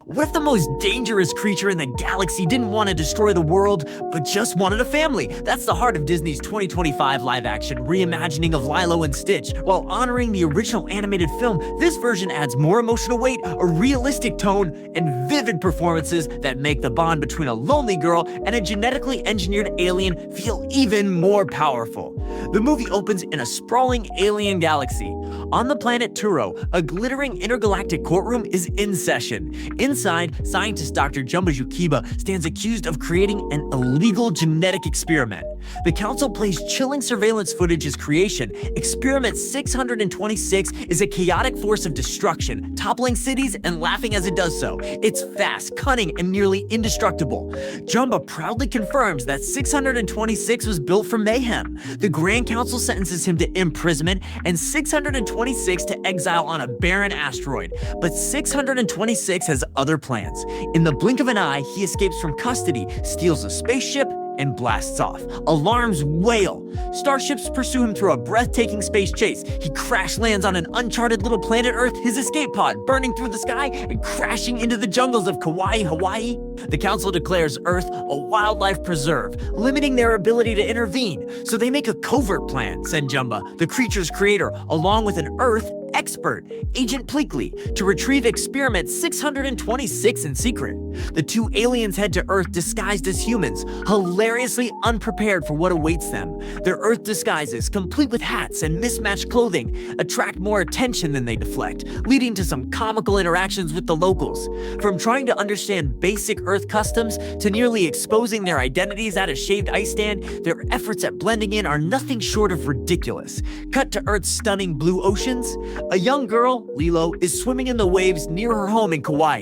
What if the most dangerous creature in the galaxy didn't want to destroy the world, but just wanted a family? That's the heart of Disney's 2025 live-action reimagining of Lilo and Stitch. While honoring the original animated film, this version adds more emotional weight, a realistic tone, and vivid performances that make the bond between a lonely girl and a genetically engineered alien feel even more powerful. The movie opens in a sprawling alien galaxy. On the planet Turo, a glittering intergalactic courtroom is in session. Inside, scientist Dr. Jumba Yukiba stands accused of creating an illegal genetic experiment. The council plays chilling surveillance footage as creation. Experiment 626 is a chaotic force of destruction, toppling cities and laughing as it does so. It's fast, cunning, and nearly indestructible. Jumba proudly confirms that 626 was built for mayhem. The Grand Council sentences him to imprisonment and 626 to exile on a barren asteroid. But 626 has other plans. In the blink of an eye, he escapes from custody, steals a spaceship, and blasts off. Alarms wail. Starships pursue him through a breathtaking space chase. He crash lands on an uncharted little planet Earth, his escape pod burning through the sky and crashing into the jungles of Kauai, Hawaii. The council declares Earth a wildlife preserve, limiting their ability to intervene. So they make a covert plan, said Jumba, the creature's creator, along with an Earth expert, Agent Pleakley, to retrieve experiment 626 in secret. The two aliens head to Earth disguised as humans, hilariously unprepared for what awaits them. Their Earth disguises, complete with hats and mismatched clothing, attract more attention than they deflect, leading to some comical interactions with the locals. From trying to understand basic Earth customs to nearly exposing their identities at a shaved ice stand, their efforts at blending in are nothing short of ridiculous. Cut to Earth's stunning blue oceans. A young girl, Lilo, is swimming in the waves near her home in Kauai.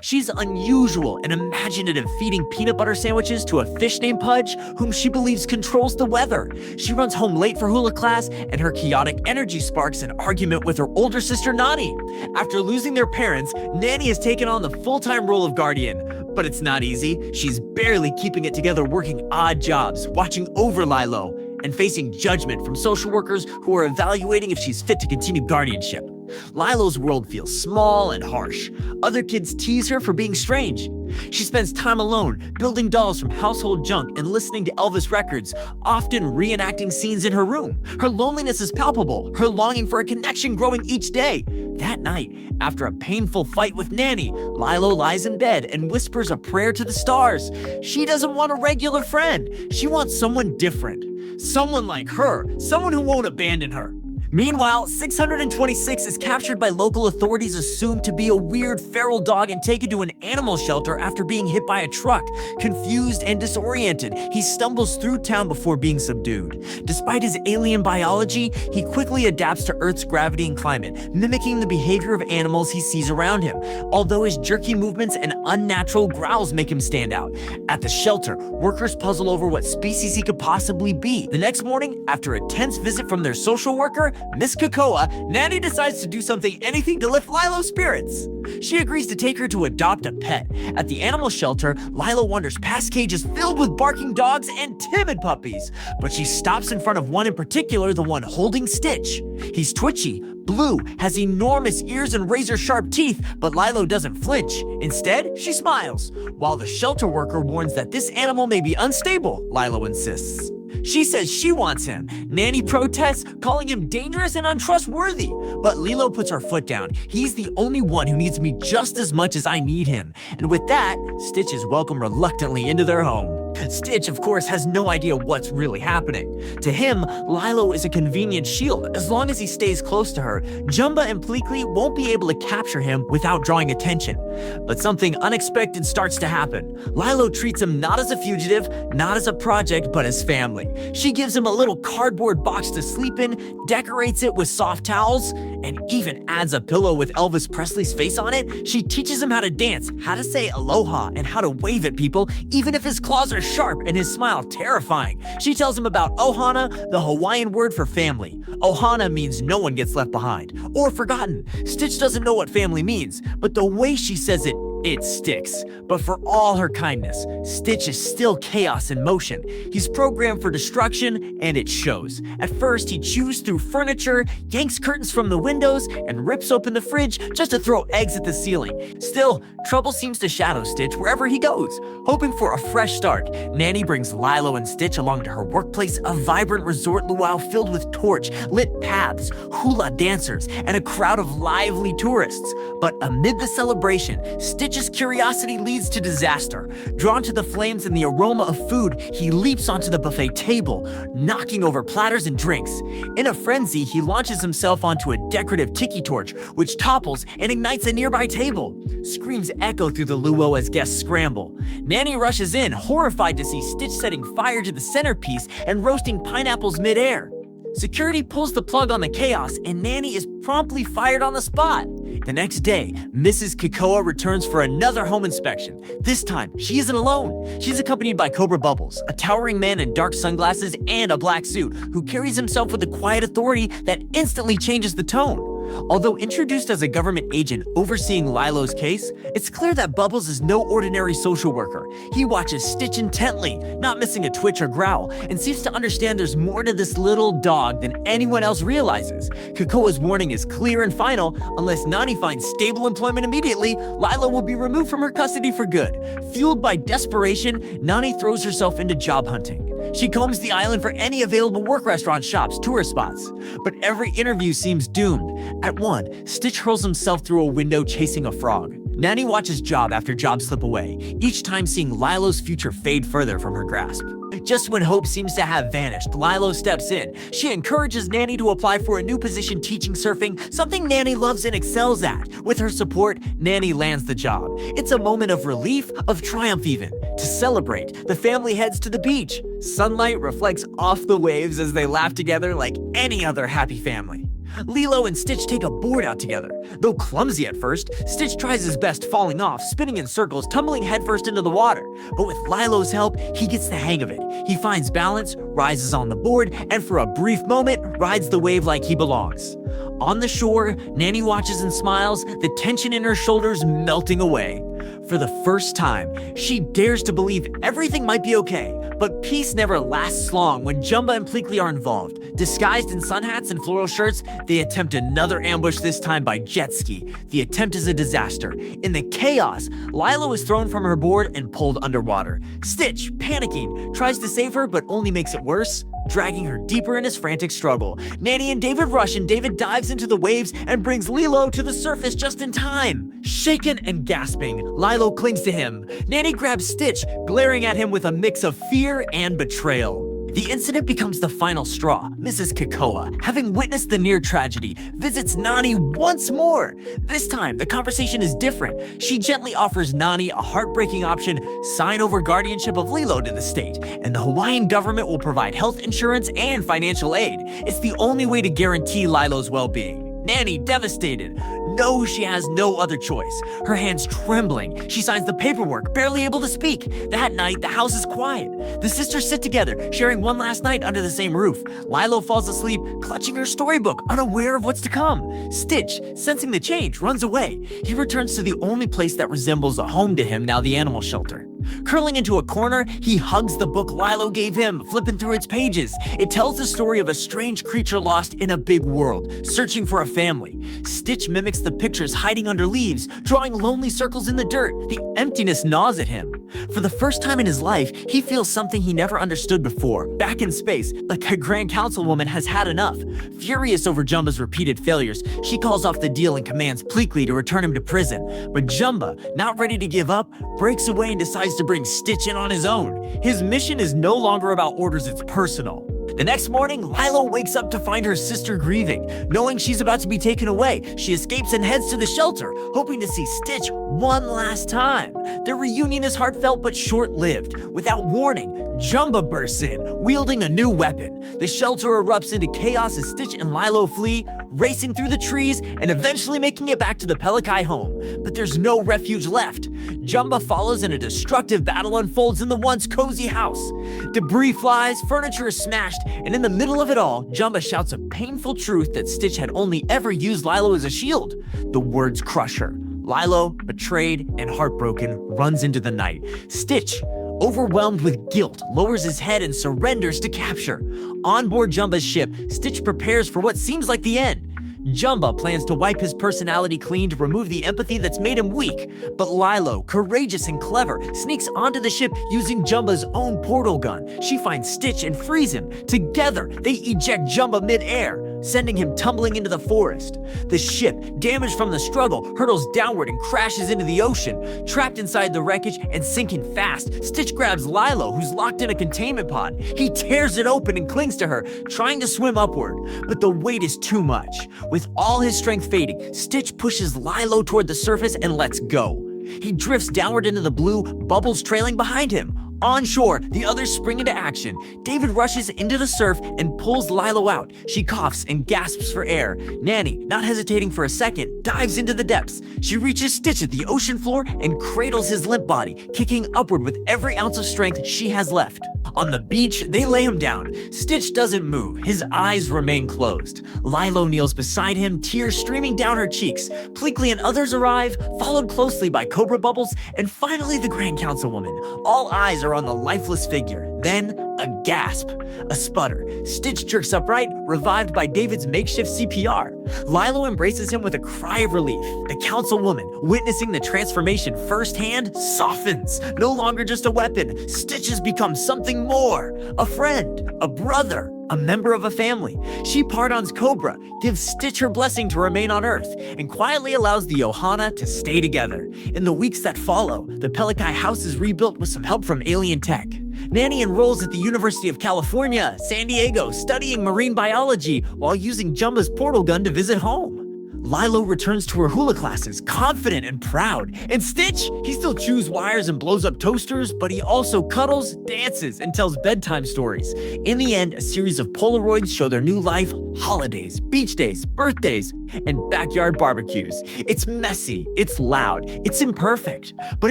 She's unusual and imaginative, feeding peanut butter sandwiches to a fish named Pudge, whom she believes controls the weather. She runs home late for hula class, and her chaotic energy sparks an argument with her older sister Nani. After losing their parents, Nanny has taken on the full-time role of guardian. But it's not easy. She's barely keeping it together, working odd jobs, watching over Lilo, and facing judgment from social workers who are evaluating if she's fit to continue guardianship. Lilo's world feels small and harsh. Other kids tease her for being strange. She spends time alone, building dolls from household junk and listening to Elvis records, often reenacting scenes in her room. Her loneliness is palpable, her longing for a connection growing each day. That night, after a painful fight with Nanny, Lilo lies in bed and whispers a prayer to the stars. She doesn't want a regular friend. She wants someone different. Someone like her, someone who won't abandon her. Meanwhile, 626 is captured by local authorities assumed to be a weird feral dog and taken to an animal shelter after being hit by a truck. Confused and disoriented, he stumbles through town before being subdued. Despite his alien biology, he quickly adapts to Earth's gravity and climate, mimicking the behavior of animals he sees around him, although his jerky movements and unnatural growls make him stand out. At the shelter, workers puzzle over what species he could possibly be. The next morning, after a tense visit from their social worker, Miss Kakoa, Nanny decides to do anything to lift Lilo's spirits. She agrees to take her to adopt a pet. At the animal shelter, Lilo wanders past cages filled with barking dogs and timid puppies, but she stops in front of one in particular, the one holding Stitch. He's twitchy, blue, has enormous ears and razor-sharp teeth, but Lilo doesn't flinch. Instead, she smiles. While the shelter worker warns that this animal may be unstable, Lilo insists. She says she wants him. Nanny protests, calling him dangerous and untrustworthy. But Lilo puts her foot down. He's the only one who needs me just as much as I need him. And with that, Stitch is welcomed reluctantly into their home. Stitch, of course, has no idea what's really happening. To him, Lilo is a convenient shield. As long as he stays close to her, Jumba and Pleakley won't be able to capture him without drawing attention. But something unexpected starts to happen. Lilo treats him not as a fugitive, not as a project, but as family. She gives him a little cardboard box to sleep in, decorates it with soft towels, and even adds a pillow with Elvis Presley's face on it. She teaches him how to dance, how to say aloha, and how to wave at people, even if his claws are sharp and his smile terrifying. She tells him about ohana, the Hawaiian word for family. Ohana means no one gets left behind or forgotten. Stitch doesn't know what family means, but the way she says it It sticks, but for all her kindness, Stitch is still chaos in motion. He's programmed for destruction, and it shows. At first, he chews through furniture, yanks curtains from the windows, and rips open the fridge just to throw eggs at the ceiling. Still, trouble seems to shadow Stitch wherever he goes. Hoping for a fresh start, Nanny brings Lilo and Stitch along to her workplace, a vibrant resort luau filled with torch-lit paths, hula dancers, and a crowd of lively tourists. But amid the celebration, Stitch's curiosity leads to disaster. Drawn to the flames and the aroma of food, he leaps onto the buffet table, knocking over platters and drinks. In a frenzy, he launches himself onto a decorative tiki torch, which topples and ignites a nearby table. Screams echo through the luau as guests scramble. Nanny rushes in, horrified to see Stitch setting fire to the centerpiece and roasting pineapples midair. Security pulls the plug on the chaos, and Nanny is promptly fired on the spot. The next day, Mrs. Kikoa returns for another home inspection. This time, she isn't alone. She's accompanied by Cobra Bubbles, a towering man in dark sunglasses and a black suit, who carries himself with a quiet authority that instantly changes the tone. Although introduced as a government agent overseeing Lilo's case, it's clear that Bubbles is no ordinary social worker. He watches Stitch intently, not missing a twitch or growl, and seems to understand there's more to this little dog than anyone else realizes. Kikoa's warning is clear and final: unless Nani finds stable employment immediately, Lilo will be removed from her custody for good. Fueled by desperation, Nani throws herself into job hunting. She combs the island for any available work restaurants, shops, tourist spots. But every interview seems doomed. At one, Stitch hurls himself through a window chasing a frog. Nanny watches job after job slip away, each time seeing Lilo's future fade further from her grasp. Just when hope seems to have vanished, Lilo steps in. She encourages Nanny to apply for a new position teaching surfing, something Nanny loves and excels at. With her support, Nanny lands the job. It's a moment of relief, of triumph even. To celebrate, the family heads to the beach. Sunlight reflects off the waves as they laugh together like any other happy family. Lilo and Stitch take a board out together. Though clumsy at first, Stitch tries his best, falling off, spinning in circles, tumbling headfirst into the water. But with Lilo's help, he gets the hang of it. He finds balance, rises on the board, and for a brief moment, rides the wave like he belongs. On the shore, Nanny watches and smiles, the tension in her shoulders melting away. For the first time, she dares to believe everything might be okay. But peace never lasts long when Jumba and Pleakley are involved. Disguised in sun hats and floral shirts, they attempt another ambush, this time by jet ski. The attempt is a disaster. In the chaos, Lilo is thrown from her board and pulled underwater. Stitch, panicking, tries to save her but only makes it worse, dragging her deeper in his frantic struggle. Nanny and David rush, and David dives into the waves and brings Lilo to the surface just in time. Shaken and gasping, Lilo clings to him. Nanny grabs Stitch, glaring at him with a mix of fear and betrayal. The incident becomes the final straw. Mrs. Kikoa, having witnessed the near tragedy, visits Nani once more. This time, the conversation is different. She gently offers Nani a heartbreaking option: sign over guardianship of Lilo to the state, and the Hawaiian government will provide health insurance and financial aid. It's the only way to guarantee Lilo's well-being. Nanny, devastated, knows she has no other choice. Her hands trembling, she signs the paperwork, barely able to speak. That night, the house is quiet. The sisters sit together, sharing one last night under the same roof. Lilo falls asleep, clutching her storybook, unaware of what's to come. Stitch, sensing the change, runs away. He returns to the only place that resembles a home to him now, the animal shelter. Curling into a corner, he hugs the book Lilo gave him, flipping through its pages. It tells the story of a strange creature lost in a big world, searching for a family. Stitch mimics the pictures hiding under leaves, drawing lonely circles in the dirt. The emptiness gnaws at him. For the first time in his life, he feels something he never understood before. Back in space, like a Grand Councilwoman has had enough. Furious over Jumba's repeated failures, she calls off the deal and commands Pleakley to return him to prison. But Jumba, not ready to give up, breaks away and decides to bring Stitch in on his own. His mission is no longer about orders, it's personal. The next morning, Lilo wakes up to find her sister grieving. Knowing she's about to be taken away, she escapes and heads to the shelter, hoping to see Stitch one last time. Their reunion is heartfelt but short-lived. Without warning, Jumba bursts in, wielding a new weapon. The shelter erupts into chaos as Stitch and Lilo flee, racing through the trees and eventually making it back to the Pelikai home. But there's no refuge left. Jumba follows and a destructive battle unfolds in the once cozy house. Debris flies, furniture is smashed, and in the middle of it all, Jumba shouts a painful truth that Stitch had only ever used Lilo as a shield. The words crush her. Lilo, betrayed and heartbroken, runs into the night. Stitch, overwhelmed with guilt, lowers his head and surrenders to capture. On board Jumba's ship, Stitch prepares for what seems like the end. Jumba plans to wipe his personality clean to remove the empathy that's made him weak, but Lilo, courageous and clever, sneaks onto the ship using Jumba's own portal gun. She finds Stitch and frees him. Together, they eject Jumba mid-air, sending him tumbling into the forest. The ship, damaged from the struggle, hurtles downward and crashes into the ocean. Trapped inside the wreckage and sinking fast, Stitch grabs Lilo, who's locked in a containment pod. He tears it open and clings to her, trying to swim upward, but the weight is too much. With all his strength fading, Stitch pushes Lilo toward the surface and lets go. He drifts downward into the blue, bubbles trailing behind him. On shore, the others spring into action. David rushes into the surf and pulls Lilo out. She coughs and gasps for air. Nanny, not hesitating for a second, dives into the depths. She reaches Stitch at the ocean floor and cradles his limp body, kicking upward with every ounce of strength she has left. On the beach, they lay him down. Stitch doesn't move. His eyes remain closed. Lilo kneels beside him, tears streaming down her cheeks. Pleakley and others arrive, followed closely by Cobra Bubbles, and finally the Grand Councilwoman. All eyes are on the lifeless figure. Then, a gasp, a sputter. Stitch jerks upright, revived by David's makeshift CPR. Lilo embraces him with a cry of relief. The councilwoman, witnessing the transformation firsthand, softens. No longer just a weapon, Stitch has become something more. A friend, a brother, a member of a family. She pardons Cobra, gives Stitch her blessing to remain on Earth, and quietly allows the Ohana to stay together. In the weeks that follow, the Pelikai house is rebuilt with some help from alien tech. Nanny enrolls at the University of California, San Diego, studying marine biology while using Jumba's portal gun to visit home. Lilo returns to her hula classes, confident and proud. And Stitch, he still chews wires and blows up toasters, but he also cuddles, dances, and tells bedtime stories. In the end, a series of Polaroids show their new life, holidays, beach days, birthdays, and backyard barbecues. It's messy, it's loud, it's imperfect, but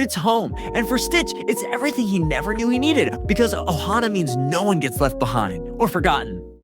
it's home. And for Stitch, it's everything he never knew he needed, because Ohana means no one gets left behind or forgotten.